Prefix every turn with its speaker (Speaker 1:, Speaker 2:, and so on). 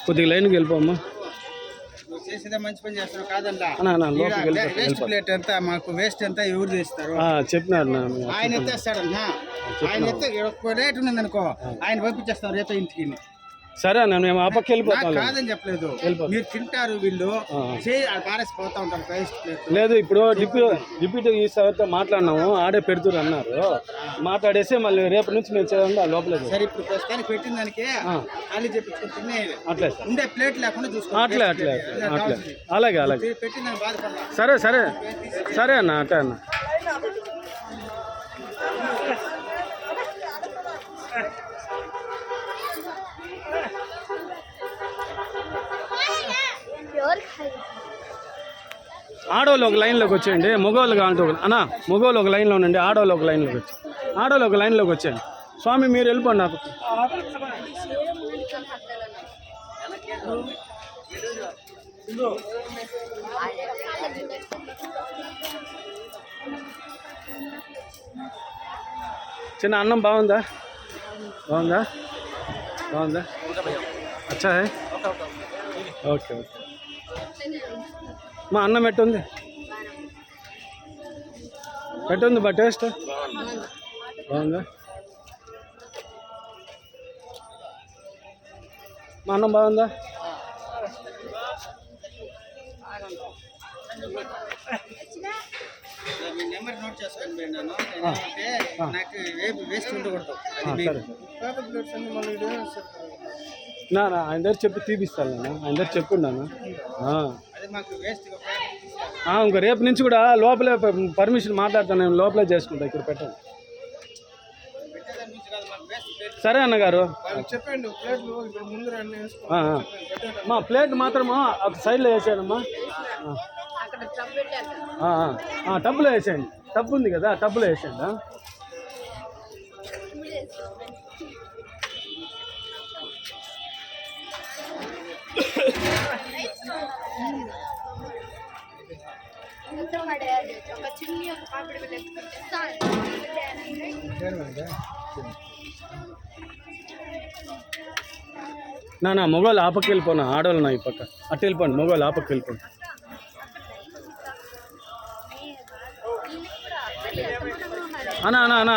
Speaker 1: కొద్దిగా లైన్కి వెళ్ళిపోమ్మా.
Speaker 2: చేసేదే మంచి పని చేస్తారు కాదన్నా.
Speaker 1: వేస్ట్
Speaker 2: ప్లేట్ ఎంత మాకు వేస్ట్ ఎంత ఎవరు చేస్తారు
Speaker 1: చెప్పినారు.
Speaker 2: ఆయన ఎత్తేస్తాడన్నా. ఆయన ఎత్తే రేటు ఉంది అనుకో, ఆయన పంపించేస్తాం రేపే ఇంటికి.
Speaker 1: సరే అన్న, మేము ఆ పక్క వెళ్ళిపోతాం.
Speaker 2: కాదని చెప్పలేదు, మీరు తింటారు వీళ్ళు పారేసిపోతా ఉంటారు వేస్ట్ ప్లేట్.
Speaker 1: లేదు, ఇప్పుడు డిప్యూటీ ఈ సార్తో మాట్లాడినాము, ఆడే పెడుతురు అన్నారు. మాట్లాడేసి మళ్ళీ రేపు నుంచి మేము చేయండి లోపల.
Speaker 2: సరే, ఇప్పుడు ప్రస్తుతానికి పెట్టిన దానికి ఖాళీ చెప్పించుకుని
Speaker 1: అట్లే
Speaker 2: ఉండే ప్లేట్ లేకుండా చూసుకో.
Speaker 1: అట్లే అలాగే
Speaker 2: పెట్టిన దాన్ని బాధపడాలి.
Speaker 1: సరే అన్న, అట్టే అన్న. ఆడోళ్ళు ఒక లైన్లోకి వచ్చేయండి, మగవాళ్ళు కాంటూ అన్నా. మగవాళ్ళు ఒక లైన్లో ఉండండి, ఆడోళ్ళు ఒక లైన్లోకి వచ్చి వచ్చేయండి. స్వామి మీరు వెళ్ళిపోండి. నాకు చిన్న అన్నం బాగుందా? అచ్చా హై. ఓకే. మా అన్నం ఎట్టుంది బా? టేస్ట్ బాగుందా? మా అన్నం బాగుందా?
Speaker 2: నెంబర్ నోట్ చేసుకోండి. నాకు వేస్ట్ ఉండకూడదు.
Speaker 1: ఆయన దగ్గర చెప్పి తీపిస్తాను. ఆయన దగ్గర చెప్పున్నాను. ఇంకా రేపు నుంచి కూడా లోపలే పర్మిషన్ మాట్లాడతాను, నేను లోపలే చేసుకుంటా. ఇక్కడ పెట్టండి. సరే అన్నగారు,
Speaker 2: చెప్పండి.
Speaker 1: మా ప్లేట్ మాత్రమా ఒక సైడ్లో వేసేయడమ్మా. టబ్బులో వేసేయండి. టబ్బు ఉంది కదా, టబ్బులో వేసేయండి. నా మొగోళ్ళు ఆ పక్క వెళ్ళిపోనా, ఆడవాళ్ళు నా ఈ పక్క. అట్టు వెళ్ళిపోండి, మొగోళ్ళు ఆ పక్క వెళ్ళిపోండి. అన్నా